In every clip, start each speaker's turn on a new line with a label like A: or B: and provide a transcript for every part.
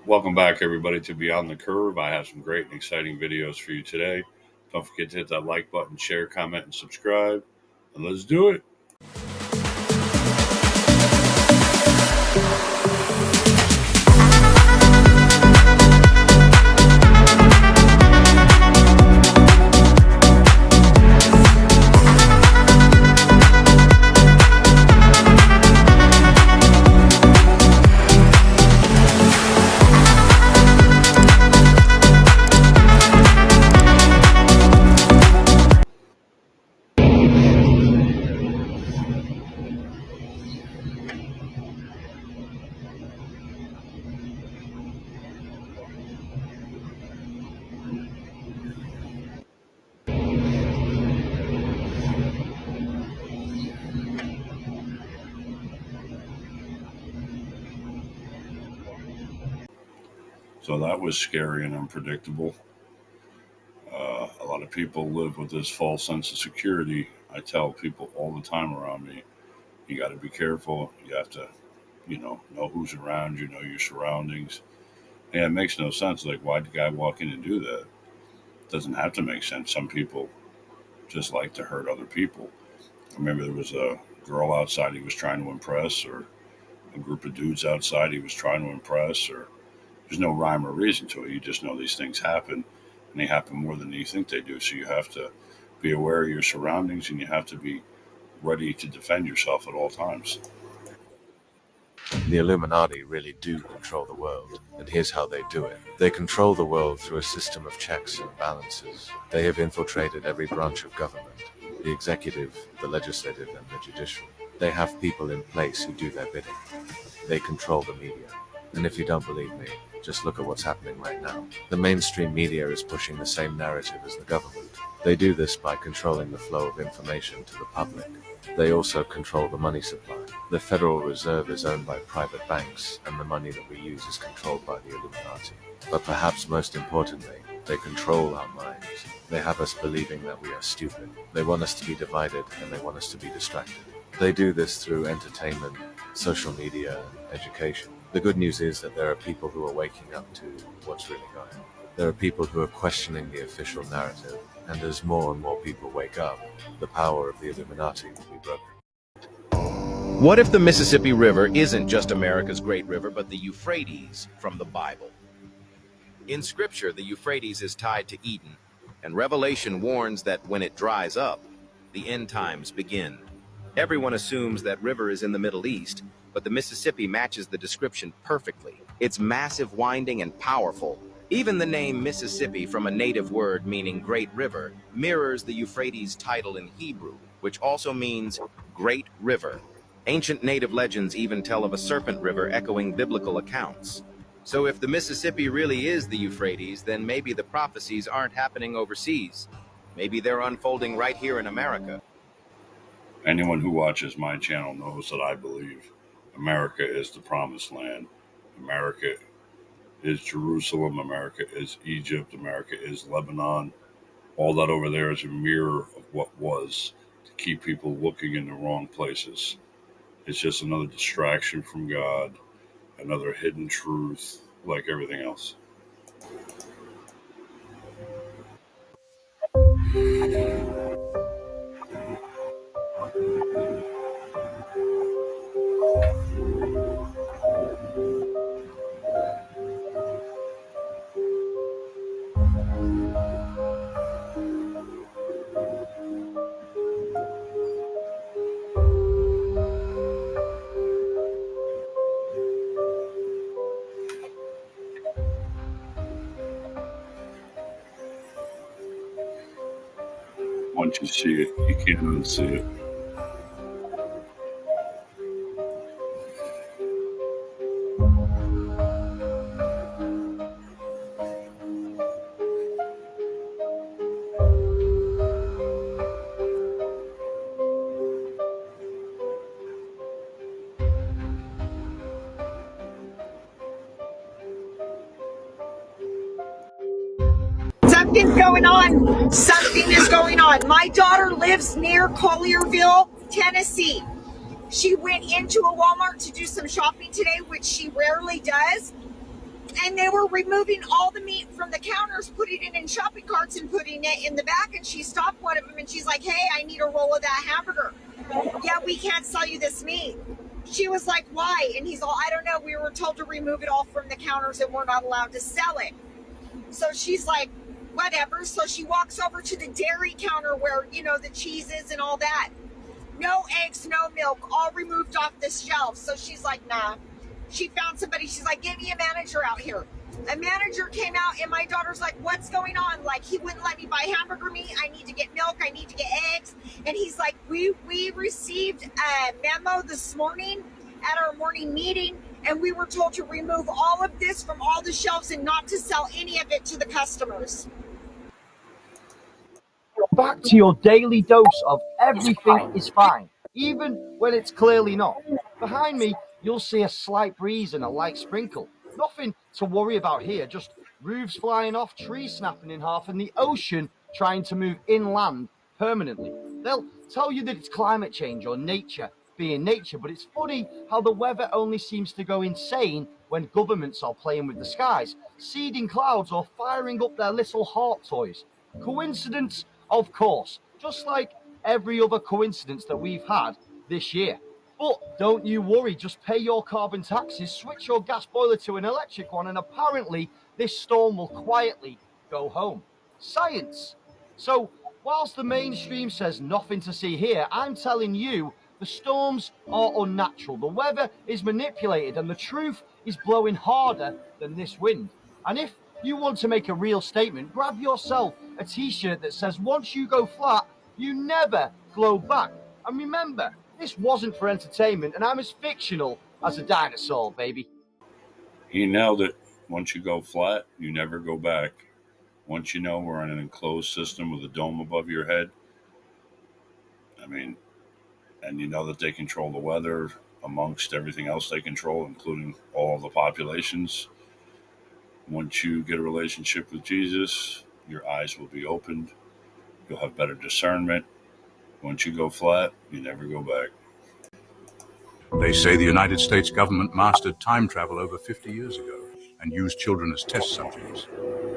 A: Welcome back, everybody, to Beyond the Curve. I have some great and exciting videos for you today. Don't forget to hit that like button, share, comment, and subscribe. And let's do it. So that was scary and unpredictable. A lot of people live with this false sense of security. I tell people all the time around me, you got to be careful. You have to, know who's around you, know your surroundings. And it makes no sense. Like, why'd the guy walk in and do that? It doesn't have to make sense. Some people just like to hurt other people. I remember there was a girl outside he was trying to impress, or a group of dudes outside he was trying to impress, or there's no rhyme or reason to it. You just know these things happen, and they happen more than you think they do. So you have to be aware of your surroundings, and you have to be ready to defend yourself at all times.
B: The Illuminati really do control the world, and here's how they do it. They control the world through a system of checks and balances. They have infiltrated every branch of government, the executive, the legislative, and the judicial. They have people in place who do their bidding. They control the media. And if you don't believe me, just look at what's happening right now. The mainstream media is pushing the same narrative as the government. They do this by controlling the flow of information to the public. They also control the money supply. The Federal Reserve is owned by private banks, and the money that we use is controlled by the Illuminati. But perhaps most importantly, they control our minds. They have us believing that we are stupid. They want us to be divided, and they want us to be distracted. They do this through entertainment, social media, and education. The good news is that there are people who are waking up to what's really going on. There are people who are questioning the official narrative, and as more and more people wake up, the power of the Illuminati will be broken.
C: What if the Mississippi River isn't just America's great river, but the Euphrates from the Bible? In Scripture, the Euphrates is tied to Eden, and Revelation warns that when it dries up, the end times begin. Everyone assumes that river is in the Middle East, but the Mississippi matches the description perfectly. It's massive, winding, and powerful. Even the name Mississippi, from a native word meaning great river, mirrors the Euphrates title in Hebrew, which also means great river. Ancient native legends even tell of a serpent river echoing biblical accounts. So if the Mississippi really is the Euphrates, then maybe the prophecies aren't happening overseas. Maybe they're unfolding right here in America.
A: Anyone who watches my channel knows that I believe America is the promised land. America is Jerusalem. America is Egypt. America is Lebanon. All that over there is a mirror of what was, to keep people looking in the wrong places. It's just another distraction from God, another hidden truth, like everything else. Once you see it, you can't unsee it.
D: Something's going on. Something is going on. My daughter lives near Collierville, Tennessee. She went into a Walmart to do some shopping today, which she rarely does. and they were removing all the meat from the counters, putting it in shopping carts and putting it in the back. And she stopped one of them and she's like, hey, I need a roll of that hamburger. Yeah, we can't sell you this meat. She was like, why? And he's all, I don't know. We were told to remove it all from the counters and we're not allowed to sell it. So she's like, whatever. So she walks over to the dairy counter where, you know, the cheese is and all that. No eggs, no milk, all removed off the shelf. So she's like, nah. She found somebody. She's like, get me a manager out here. A manager came out and my daughter's like, what's going on? Like, he wouldn't let me buy hamburger meat. I need to get milk. I need to get eggs. And he's like, we received a memo this morning at our morning meeting, and we were told to remove all of this from all the shelves and not to sell any of it to the customers.
E: Back to your daily dose of everything is fine, even when it's clearly not. Behind me, you'll see a slight breeze and a light sprinkle. Nothing to worry about here, just roofs flying off, trees snapping in half, and the ocean trying to move inland permanently. They'll tell you that it's climate change or nature being nature, but it's funny how the weather only seems to go insane when governments are playing with the skies, seeding clouds or firing up their little heart toys. Coincidence? Of course, just like every other coincidence that we've had this year. But don't you worry, just pay your carbon taxes, switch your gas boiler to an electric one, and apparently this storm will quietly go home. Science. So, whilst the mainstream says nothing to see here, I'm telling you, the storms are unnatural, the weather is manipulated, and the truth is blowing harder than this wind. And if you want to make a real statement, grab yourself a t-shirt that says, once you go flat, you never glow back. And remember, this wasn't for entertainment, and I'm as fictional as a dinosaur, baby.
A: He nailed it. Once you go flat, you never go back. Once you know we're in an enclosed system with a dome above your head, I mean, and you know that they control the weather amongst everything else they control, including all the populations. Once you get a relationship with Jesus, your eyes will be opened. You'll have better discernment. Once you go flat, you never go back.
F: They say the United States government mastered time travel over 50 years ago and used children as test subjects.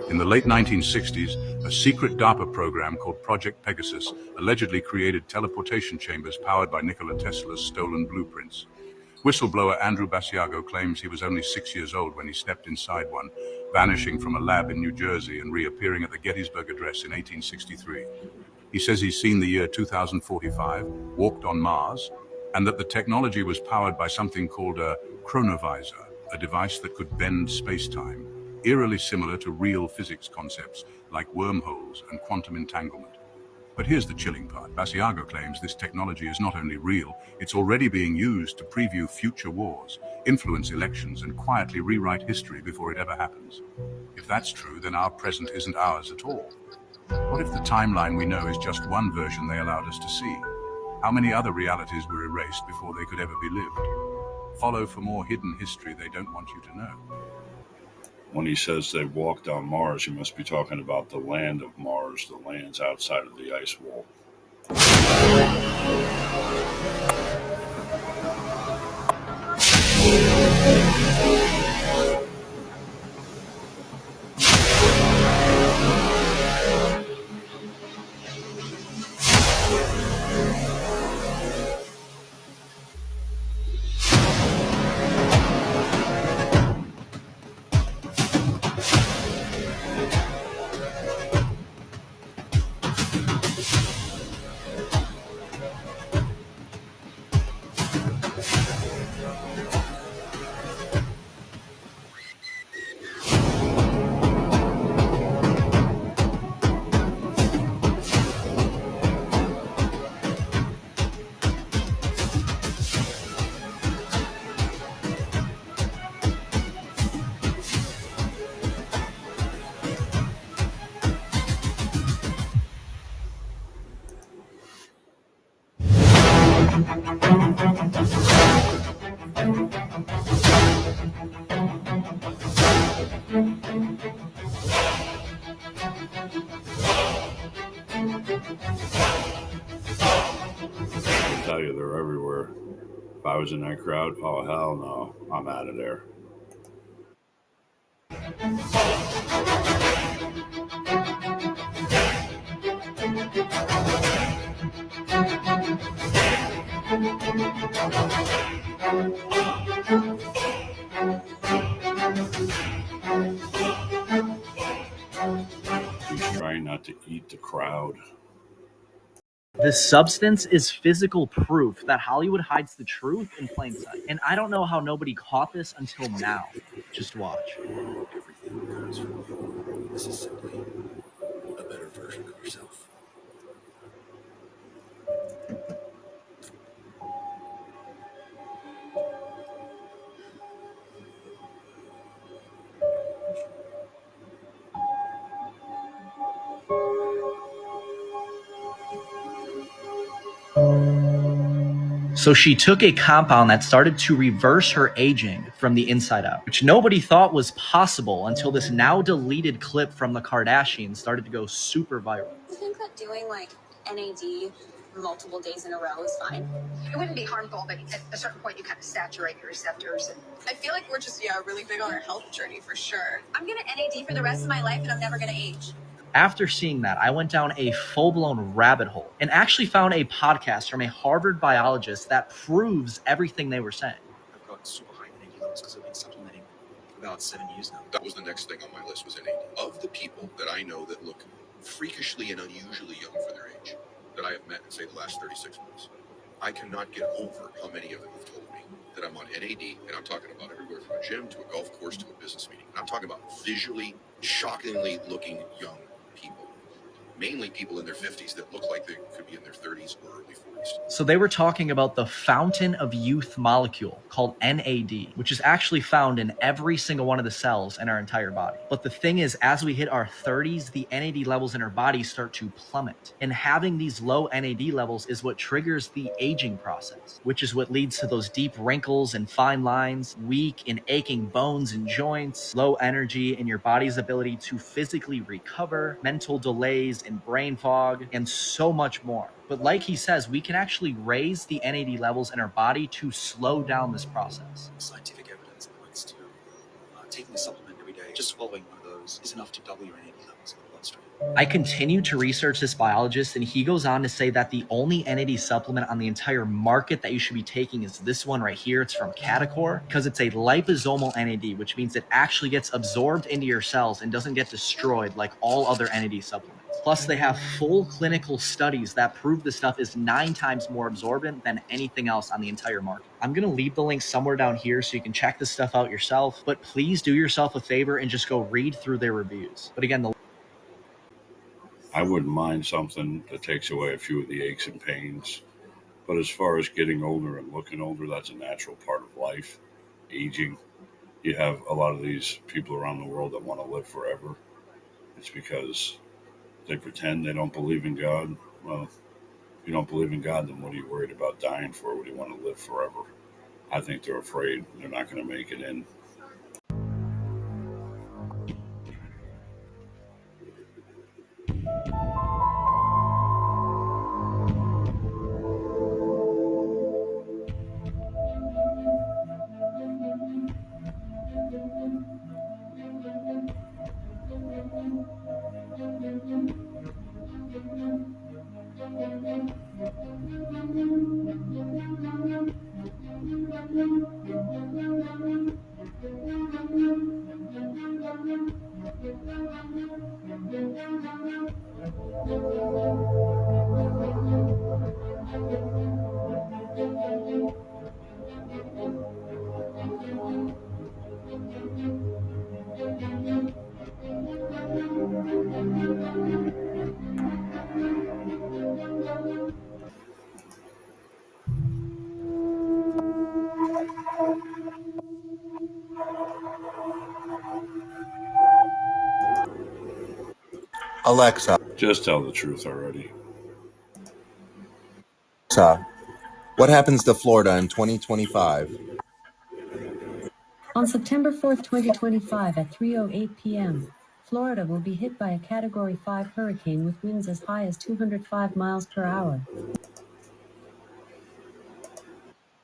F: In the late 1960s, a secret DARPA program called Project Pegasus allegedly created teleportation chambers powered by Nikola Tesla's stolen blueprints. Whistleblower Andrew Basiago claims he was only 6 years old when he stepped inside one, vanishing from a lab in New Jersey and reappearing at the Gettysburg Address in 1863. He says he's seen the year 2045, walked on Mars, and that the technology was powered by something called a chronovisor, a device that could bend space-time, eerily similar to real physics concepts like wormholes and quantum entanglement. But here's the chilling part. Basiago claims this technology is not only real, it's already being used to preview future wars, influence elections, and quietly rewrite history before it ever happens. If that's true, then our present isn't ours at all. What if the timeline we know is just one version they allowed us to see? How many other realities were erased before they could ever be lived? Follow for more hidden history they don't want you to know.
A: When he says they walked on Mars, he must be talking about the land of Mars, the lands outside of the ice wall. I tell you, they're everywhere. If I was in that crowd, oh hell no, I'm out of there. He's trying not to eat the crowd.
G: This substance is physical proof that Hollywood hides the truth in plain sight. And I don't know how nobody caught this until now. Just watch.
H: Everything comes from you. This is simply a better version of yourself.
G: So she took a compound that started to reverse her aging from the inside out, which nobody thought was possible until this now deleted clip from the Kardashians started to go super viral.
I: I think that doing like NAD multiple days in a row is fine. It wouldn't be harmful, but at a certain point you kind of saturate your receptors. And I feel like we're just really big on our health journey for sure. I'm gonna NAD for the rest of my life and I'm never gonna age.
G: After seeing that, I went down a full-blown rabbit hole and actually found a podcast from a Harvard biologist that proves everything they were saying.
H: I've got super high NAD levels because I've been supplementing for about 7 years now.
J: That was the next thing on my list, was NAD. Of the people that I know that look freakishly and unusually young for their age, that I have met in, say, the last 36 months, I cannot get over how many of them have told me that I'm on NAD, and I'm talking about everywhere from a gym to a golf course to a business meeting. And I'm talking about visually, shockingly looking young people. Mainly people in their 50s that look like they could be in their 30s or early 40s.
G: So they were talking about the fountain of youth molecule called NAD, which is actually found in every single one of the cells in our entire body. But the thing is, as we hit our 30s, the NAD levels in our body start to plummet. And having these low NAD levels is what triggers the aging process, which is what leads to those deep wrinkles and fine lines, weak and aching bones and joints, low energy in your body's ability to physically recover, mental delays and brain fog, and so much more. But like he says, we can actually raise the NAD levels in our body to slow down this process.
H: Scientific evidence points to taking a supplement every day. Just swallowing one of those is enough to double your NAD levels in the bloodstream.
G: I continue to research this biologist, and he goes on to say that the only NAD supplement on the entire market that you should be taking is this one right here. It's from Catacor, because it's a liposomal NAD, which means it actually gets absorbed into your cells and doesn't get destroyed like all other NAD supplements. Plus, they have full clinical studies that prove this stuff is 9 times more absorbent than anything else on the entire market. I'm going to leave the link somewhere down here so you can check this stuff out yourself, but please do yourself a favor and just go read through their reviews. But again,
A: I wouldn't mind something that takes away a few of the aches and pains. But as far as getting older and looking older, that's a natural part of life. Aging. You have a lot of these people around the world that want to live forever. It's because they pretend they don't believe in God. Well, if you don't believe in God, then what are you worried about dying for? What do you want to live forever? I think they're afraid they're not going to make it in.
K: Alexa,
A: Just tell the truth already.
K: what happens to Florida in 2025?
L: On September 4th, 2025 at 3:08 p.m., Florida will be hit by a Category 5 hurricane with winds as high as 205 miles per hour.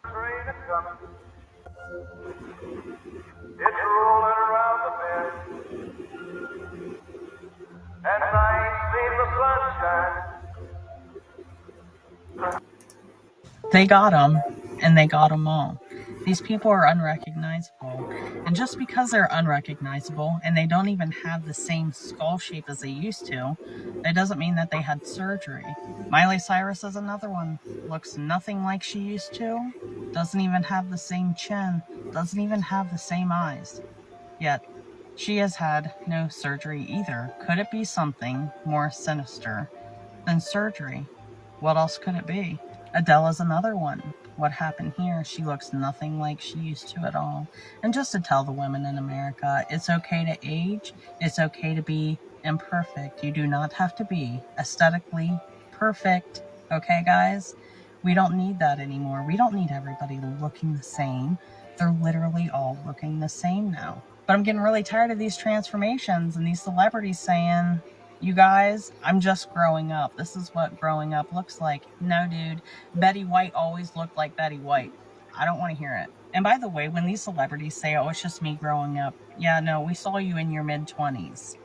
M: Rain is coming. It's rolling around the bend.
N: They got them, and they got them all. These people are unrecognizable. And just because they're unrecognizable and they don't even have the same skull shape as they used to, that doesn't mean that they had surgery. Miley Cyrus is another one. Looks nothing like she used to. Doesn't even have the same chin. Doesn't even have the same eyes. Yet, she has had no surgery either. Could it be something more sinister than surgery? What else could it be? Adele is another one. What happened here? She looks nothing like she used to at all. And just to tell the women in America, it's okay to age. It's okay to be imperfect. You do not have to be aesthetically perfect. Okay, guys? We don't need that anymore. We don't need everybody looking the same. They're literally all looking the same now. But I'm getting really tired of these transformations and these celebrities saying, you guys, I'm just growing up. This is what growing up looks like. No, dude, Betty White always looked like Betty White. I don't want to hear it. And by the way, when these celebrities say, oh, it's just me growing up, yeah, no, we saw you in your mid 20s.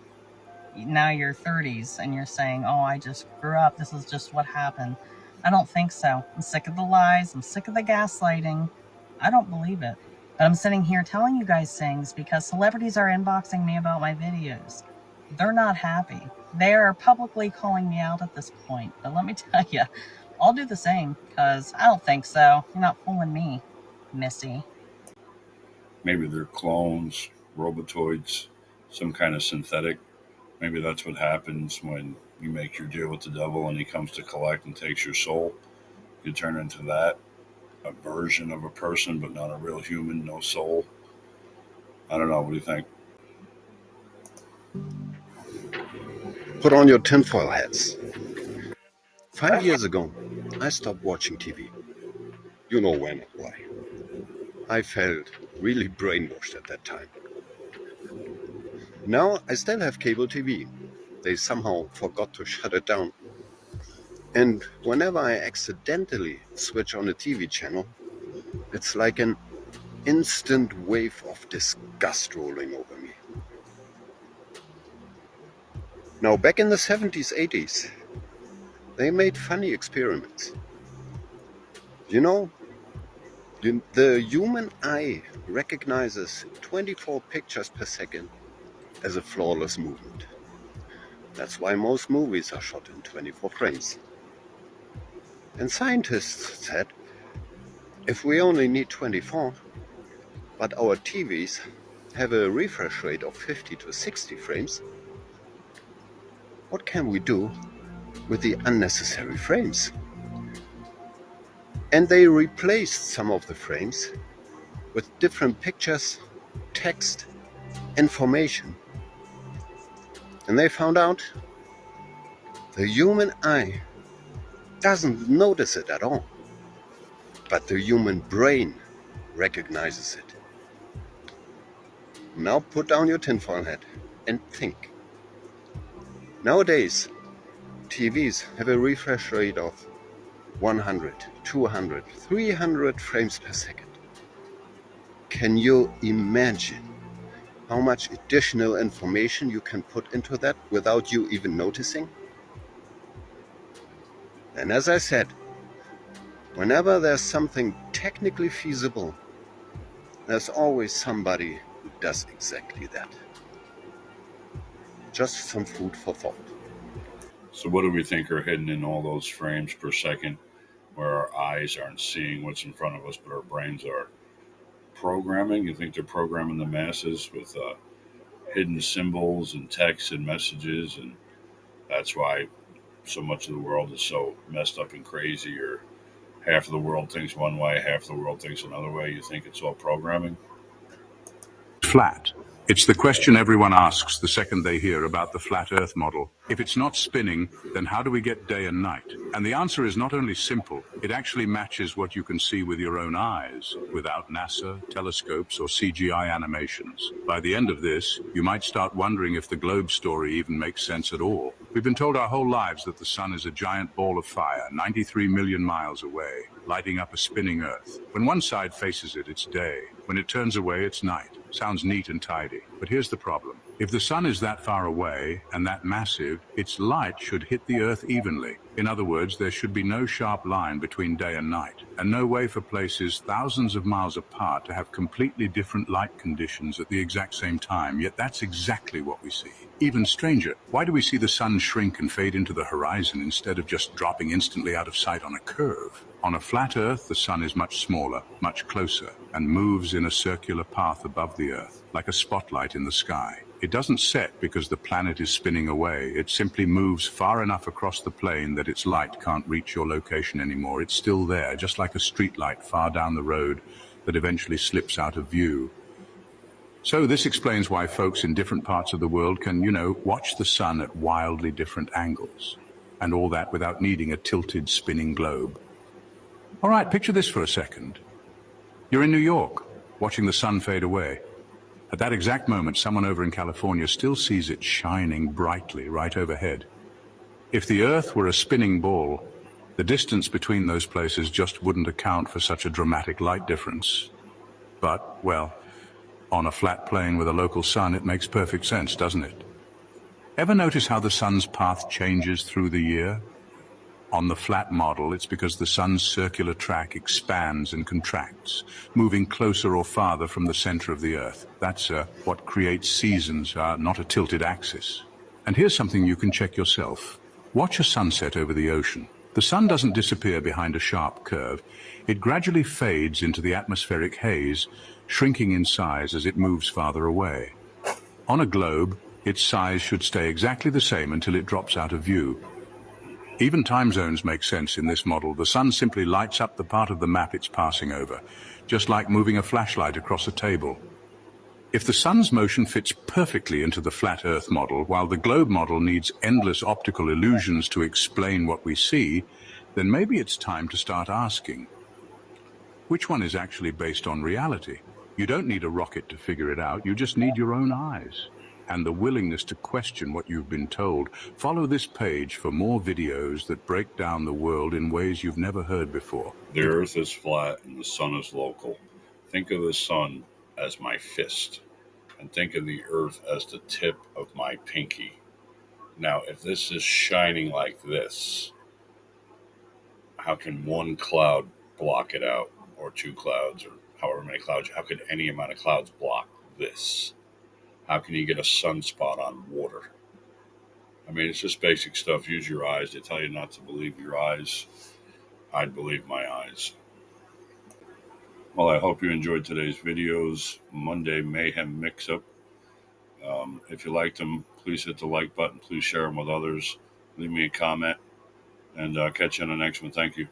N: Now you're 30s and you're saying, oh, I just grew up. This is just what happened. I don't think so. I'm sick of the lies. I'm sick of the gaslighting. I don't believe it. But I'm sitting here telling you guys things because celebrities are inboxing me about my videos. They're not happy. They are publicly calling me out at this point. But let me tell you, I'll do the same because I don't think so. You're not fooling me, Missy.
A: Maybe they're clones, robotoids, some kind of synthetic. Maybe that's what happens when you make your deal with the devil and he comes to collect and takes your soul. You turn into that, a version of a person, but not a real human, no soul. I don't know. What do you think?
O: Put on your tinfoil hats. 5 years ago, I stopped watching TV. You know when and why. I felt really brainwashed at that time. Now I still have cable TV. They somehow forgot to shut it down. And whenever I accidentally switch on a TV channel, it's like an instant wave of disgust rolling over me. Now, back in the 70s, 80s, they made funny experiments. You know, the human eye recognizes 24 pictures per second as a flawless movement. That's why most movies are shot in 24 frames. And scientists said, if we only need 24, but our TVs have a refresh rate of 50 to 60 frames, what can we do with the unnecessary frames? And they replaced some of the frames with different pictures, text, information. And they found out the human eye doesn't notice it at all, but the human brain recognizes it. Now put down your tinfoil hat and think. Nowadays, TVs have a refresh rate of 100, 200, 300 frames per second. Can you imagine how much additional information you can put into that without you even noticing? And as I said, whenever there's something technically feasible, there's always somebody who does exactly that. Just some food for thought.
A: So, what do we think are hidden in all those frames per second where our eyes aren't seeing what's in front of us, but our brains are? Programming? You think they're programming the masses with hidden symbols and texts and messages, and that's why so much of the world is so messed up and crazy, or half of the world thinks one way, half of the world thinks another way? You think it's all programming?
F: Flat. It's the question everyone asks the second they hear about the flat Earth model. If it's not spinning, then how do we get day and night? And the answer is not only simple, it actually matches what you can see with your own eyes, without NASA, telescopes, or CGI animations. By the end of this, you might start wondering if the globe story even makes sense at all. We've been told our whole lives that the sun is a giant ball of fire, 93 million miles away, lighting up a spinning Earth. When one side faces it, it's day. When it turns away, it's night. Sounds neat and tidy. But here's the problem. If the sun is that far away and that massive, its light should hit the Earth evenly. In other words, there should be no sharp line between day and night, and no way for places thousands of miles apart to have completely different light conditions at the exact same time, yet that's exactly what we see. Even stranger, why do we see the sun shrink and fade into the horizon instead of just dropping instantly out of sight on a curve? On a flat Earth, the sun is much smaller, much closer, and moves in a circular path above the Earth, like a spotlight in the sky. It doesn't set because the planet is spinning away. It simply moves far enough across the plane that its light can't reach your location anymore. It's still there, just like a streetlight far down the road that eventually slips out of view. So this explains why folks in different parts of the world can, watch the sun at wildly different angles. And all that without needing a tilted, spinning globe. All right, picture this for a second. You're in New York, watching the sun fade away. At that exact moment, someone over in California still sees it shining brightly right overhead. If the Earth were a spinning ball, the distance between those places just wouldn't account for such a dramatic light difference. But, well, on a flat plane with a local sun, it makes perfect sense, doesn't it? Ever notice how the sun's path changes through the year? On the flat model, it's because the sun's circular track expands and contracts, moving closer or farther from the center of the Earth. That's what creates seasons, not a tilted axis. And here's something you can check yourself. Watch a sunset over the ocean. The sun doesn't disappear behind a sharp curve. It gradually fades into the atmospheric haze, shrinking in size as it moves farther away. On a globe, its size should stay exactly the same until it drops out of view. Even time zones make sense in this model. The sun simply lights up the part of the map it's passing over, just like moving a flashlight across a table. If the sun's motion fits perfectly into the flat Earth model, while the globe model needs endless optical illusions to explain what we see, then maybe it's time to start asking, which one is actually based on reality? You don't need a rocket to figure it out, you just need your own eyes and the willingness to question what you've been told. Follow this page for more videos that break down the world in ways you've never heard before.
A: The Earth is flat and the sun is local. Think of the sun as my fist, and think of the Earth as the tip of my pinky. Now, if this is shining like this, how can one cloud block it out, or two clouds, or however many clouds? How could any amount of clouds block this? How can you get a sunspot on water? I mean, it's just basic stuff. Use your eyes. They tell you not to believe your eyes. I'd believe my eyes. Well, I hope you enjoyed today's videos. Monday Mayhem Mix-Up. If you liked them, please hit the like button. Please share them with others. Leave me a comment. And catch you on the next one. Thank you.